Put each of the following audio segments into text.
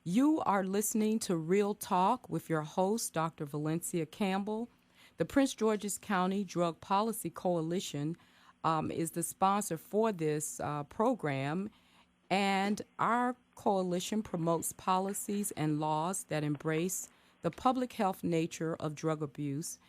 You are listening to Real Talk with your host, Dr. Valencia Campbell. The Prince George's County Drug Policy Coalition is the sponsor for this program, and our coalition promotes policies and laws that embrace the public health nature of drug abuse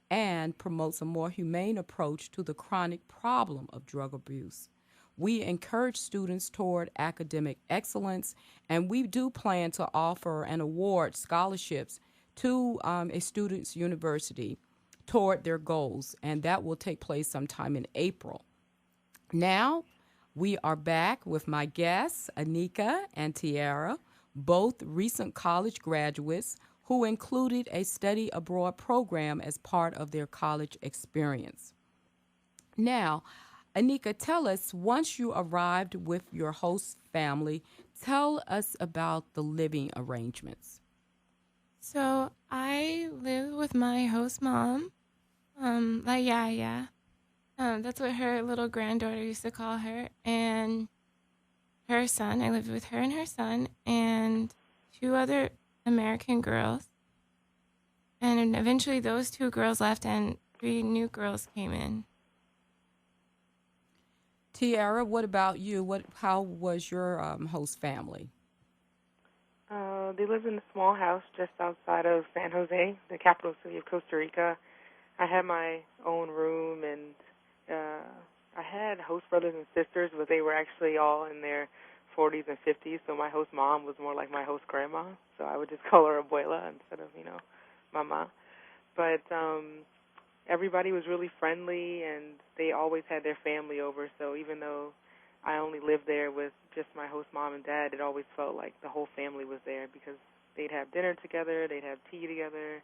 and promotes a more humane approach to the chronic problem of drug abuse. We encourage students toward academic excellence, and we do plan to offer and award scholarships to a student's university toward their goals, and that will take place sometime in April. Now, we are back with my guests, Anika and Tiara, both recent college graduates who included a study abroad program as part of their college experience. Now, Anika, tell us, once you arrived with your host family, tell us about the living arrangements. So I live with my host mom. Yeah. That's what her little granddaughter used to call her. And her son, I lived with her and her son, and two other American girls. And eventually those two girls left and three new girls came in. Tiara, what about you? How was your host family? They lived in a small house just outside of San Jose, the capital city of Costa Rica. I had my own room, and I had host brothers and sisters, but they were actually all in their 40s and 50s, so my host mom was more like my host grandma, so I would just call her abuela instead of, mama. But everybody was really friendly, and they always had their family over, so even though I only lived there with just my host mom and dad, it always felt like the whole family was there because they'd have dinner together, they'd have tea together,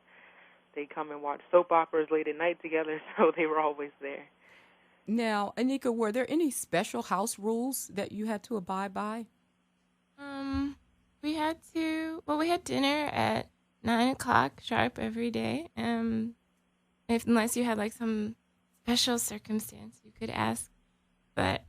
they'd come and watch soap operas late at night together, so they were always there. Now, Anika, were there any special house rules that you had to abide by? We had dinner at 9 o'clock sharp every day. Unless you had like some special circumstance, you could ask. But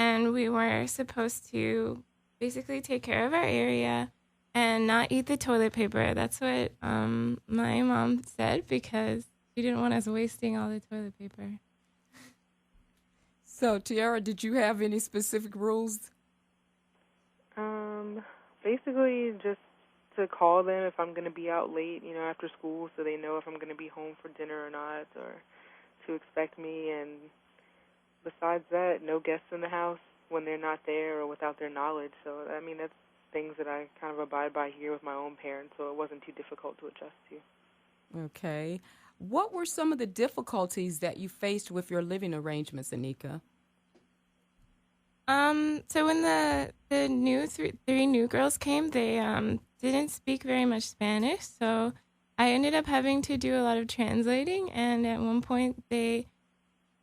and we were supposed to basically take care of our area and not eat the toilet paper. That's what my mom said because she didn't want us wasting all the toilet paper. So, Tiara, did you have any specific rules? Basically just to call them if I'm going to be out late, after school, so they know if I'm going to be home for dinner or not, or to expect me. And besides that, no guests in the house when they're not there or without their knowledge. So, that's things that I kind of abide by here with my own parents, so it wasn't too difficult to adjust to. Okay. What were some of the difficulties that you faced with your living arrangements, Anika? So when the three new girls came, they didn't speak very much Spanish, so I ended up having to do a lot of translating. And at one point, they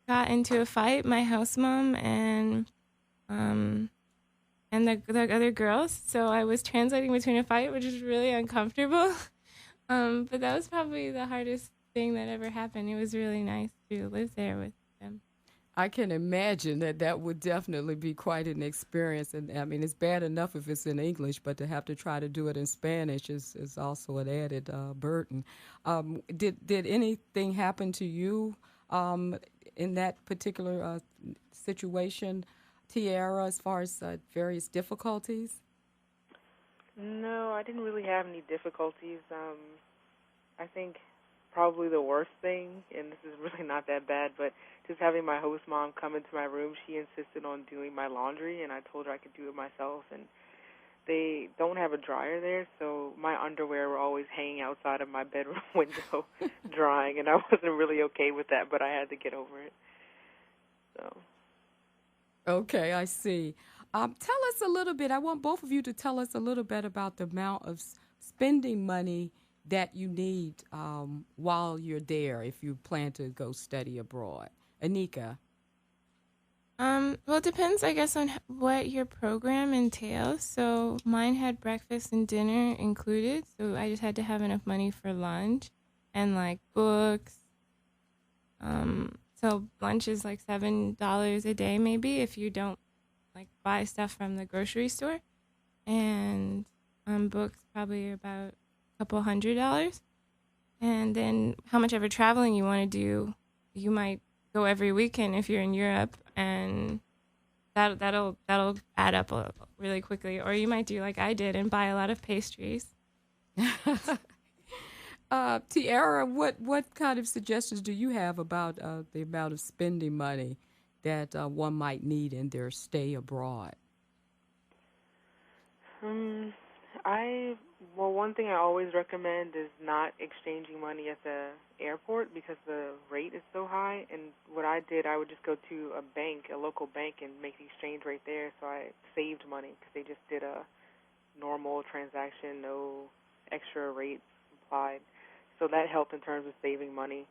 got into a fight, my house mom and the other girls. So I was translating between a fight, which was really uncomfortable. But that was probably the hardest thing that ever happened. It was really nice to live there with them. I can imagine that would definitely be quite an experience. And it's bad enough if it's in English, but to have to try to do it in Spanish is also an added burden. Did anything happen to you in that particular situation, Tiara, as far as various difficulties? No, I didn't really have any difficulties. I think probably the worst thing, and this is really not that bad, but just having my host mom come into my room, she insisted on doing my laundry, and I told her I could do it myself. And they don't have a dryer there, so my underwear were always hanging outside of my bedroom window drying, and I wasn't really okay with that, but I had to get over it. So. Okay, I see. Tell us a little bit. I want both of you to tell us a little bit about the amount of spending money that you need while you're there if you plan to go study abroad. Anika. Well, it depends, I guess, on what your program entails. So mine had breakfast and dinner included, so I just had to have enough money for lunch and like books. So lunch is like $7 a day, maybe, if you don't like buy stuff from the grocery store. And books probably about a couple $100. And then how much ever traveling you want to do, you might go every weekend if you're in Europe, and that'll add up really quickly. Or you might do like I did and buy a lot of pastries. Tiara, what kind of suggestions do you have about the amount of spending money that one might need in their stay abroad? One thing I always recommend is not exchanging money at the airport because the rate is so high. And what I did, I would just go to a bank, a local bank, and make the exchange right there. So I saved money because they just did a normal transaction, no extra rates applied. So that helped in terms of saving money.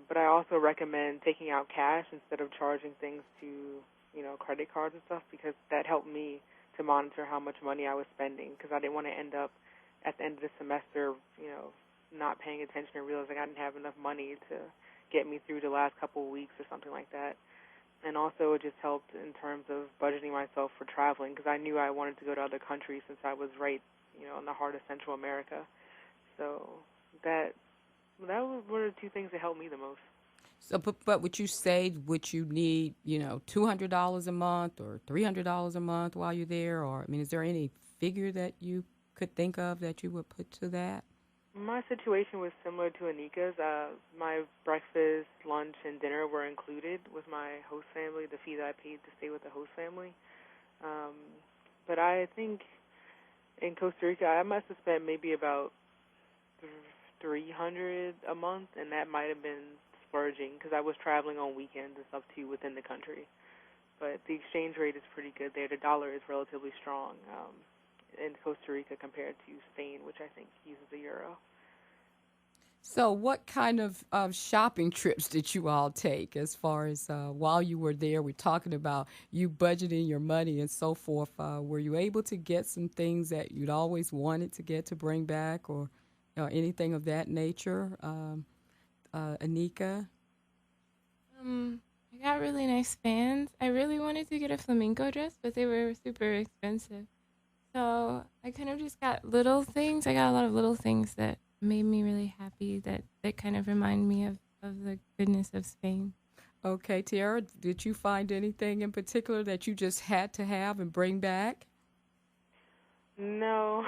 But I also recommend taking out cash instead of charging things to, credit cards and stuff, because that helped me to monitor how much money I was spending, because I didn't want to end up at the end of the semester, not paying attention and realizing I didn't have enough money to get me through the last couple of weeks or something like that. And also it just helped in terms of budgeting myself for traveling, because I knew I wanted to go to other countries since I was right, in the heart of Central America. So that was one of the two things that helped me the most. So, but would you say would you need $200 a month or $300 a month while you're there, or is there any figure that you could think of that you would put to that? My situation was similar to Anika's. My breakfast, lunch, and dinner were included with my host family, the fee that I paid to stay with the host family. But I think in Costa Rica, I must have spent maybe about $300 a month, and that might have been splurging because I was traveling on weekends and stuff too within the country. But the exchange rate is pretty good there. The dollar is relatively strong in Costa Rica compared to Spain, which I think uses the euro. So what kind of shopping trips did you all take as far as while you were there? We're talking about you budgeting your money and so forth. Were you able to get some things that you'd always wanted to get to bring back, or anything of that nature? Anika? I got really nice fans. I really wanted to get a flamenco dress, but they were super expensive. So I kind of just got little things. I got a lot of little things that made me really happy, that kind of remind me of the goodness of Spain. Okay, Tiara, did you find anything in particular that you just had to have and bring back? No,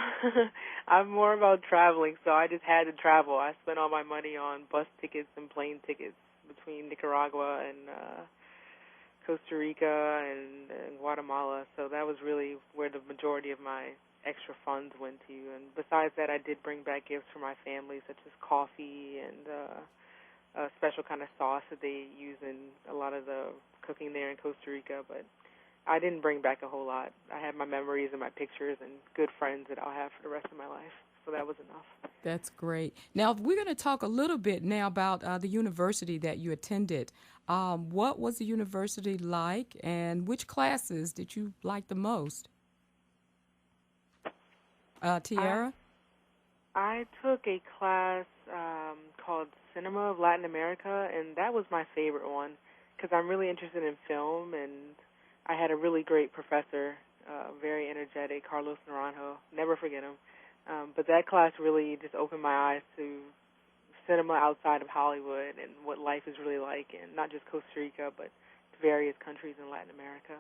I'm more about traveling, so I just had to travel. I spent all my money on bus tickets and plane tickets between Nicaragua and Costa Rica and Guatemala, so that was really where the majority of my extra funds went to. And besides that, I did bring back gifts for my family, such as coffee and a special kind of sauce that they use in a lot of the cooking there in Costa Rica, but I didn't bring back a whole lot. I had my memories and my pictures and good friends that I'll have for the rest of my life. So that was enough. That's great. Now, we're going to talk a little bit now about the university that you attended. What was the university like, and which classes did you like the most? Tiara? I took a class called Cinema of Latin America, and that was my favorite one because I'm really interested in film, and I had a really great professor, very energetic, Carlos Naranjo. Never forget him. But that class really just opened my eyes to cinema outside of Hollywood and what life is really like, and not just Costa Rica, but various countries in Latin America.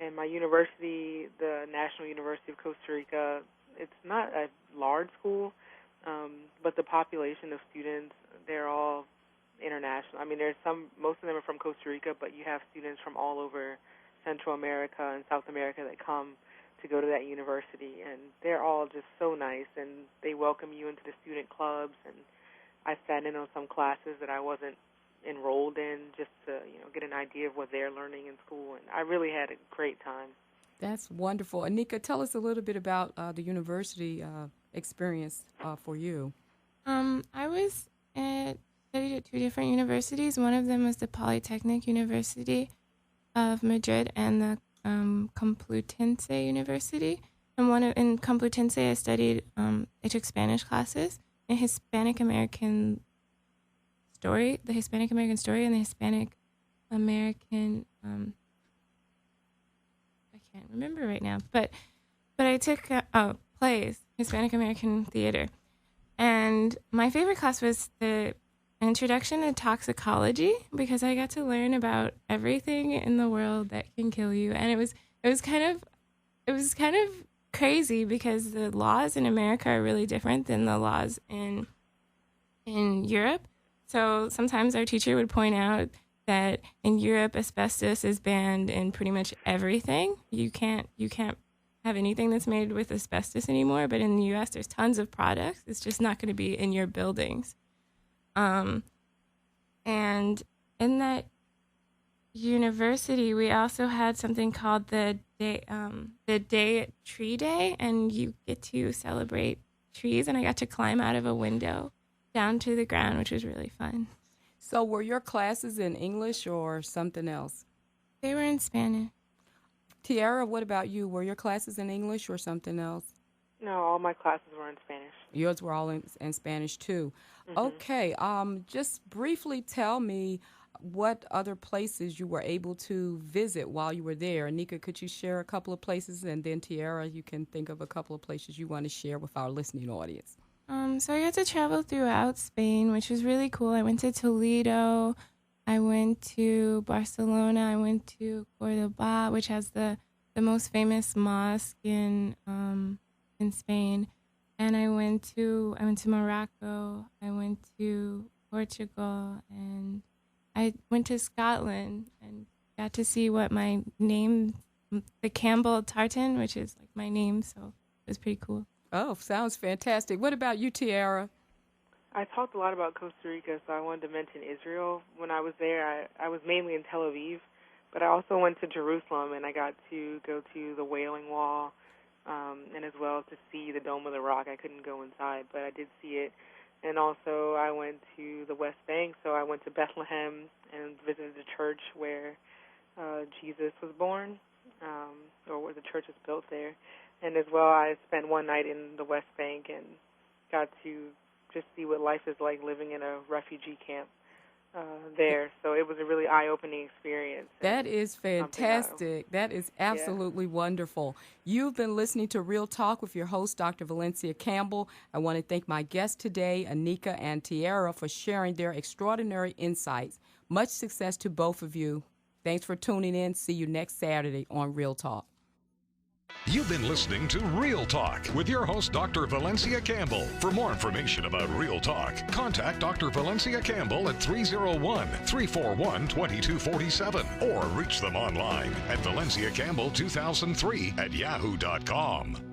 And my university, the National University of Costa Rica, it's not a large school, but the population of students, they're all international. Most of them are from Costa Rica, but you have students from all over Central America and South America that come to go to that university, and they're all just so nice, and they welcome you into the student clubs, and I sat in on some classes that I wasn't enrolled in just to, get an idea of what they're learning in school, and I really had a great time. That's wonderful. Anika, tell us a little bit about the university experience for you. I studied at two different universities. One of them was the Polytechnic University of Madrid and the Complutense University. And in Complutense, I studied, I took Spanish classes and Hispanic American story, and the Hispanic American, I can't remember right now, but I took plays, Hispanic American theater. And my favorite class was the introduction to toxicology, because I got to learn about everything in the world that can kill you. And it was kind of crazy, because the laws in America are really different than the laws in Europe. So sometimes our teacher would point out that in Europe, asbestos is banned in pretty much everything. You can't have anything that's made with asbestos anymore. But in the U.S., there's tons of products. It's just not going to be in your buildings. And in that university, we also had something called the Tree Day, and you get to celebrate trees. And I got to climb out of a window down to the ground, which was really fun. So were your classes in English or something else? They were in Spanish. Tiara, what about you? Were your classes in English or something else? No, all my classes were in Spanish. Yours were all in Spanish, too. Mm-hmm. Okay, just briefly tell me what other places you were able to visit while you were there. Anika, could you share a couple of places? And then, Tiara, you can think of a couple of places you want to share with our listening audience. So I got to travel throughout Spain, which was really cool. I went to Toledo, I went to Barcelona, I went to Cordoba, which has the most famous mosque in Spain, and I went to Morocco, I went to Portugal, and I went to Scotland and got to see what my name, the Campbell tartan, which is like my name, so it was pretty cool. Oh, sounds fantastic. What about you, Tiara? I talked a lot about Costa Rica, so I wanted to mention Israel. When I was there, I was mainly in Tel Aviv, but I also went to Jerusalem, and I got to go to the Wailing Wall, and as well to see the Dome of the Rock. I couldn't go inside, but I did see it. And also I went to the West Bank, so I went to Bethlehem and visited the church where Jesus was born, or where the church is built there. And as well, I spent one night in the West Bank and got to just see what life is like living in a refugee camp there. So it was a really eye-opening experience. That is fantastic. That is absolutely wonderful. You've been listening to Real Talk with your host, Dr. Valencia Campbell. I want to thank my guests today, Anika and Tiara, for sharing their extraordinary insights. Much success to both of you. Thanks for tuning in. See you next Saturday on Real Talk. You've been listening to Real Talk with your host, Dr. Valencia Campbell. For more information about Real Talk, contact Dr. Valencia Campbell at 301-341-2247 or reach them online at valenciacampbell2003 at yahoo.com.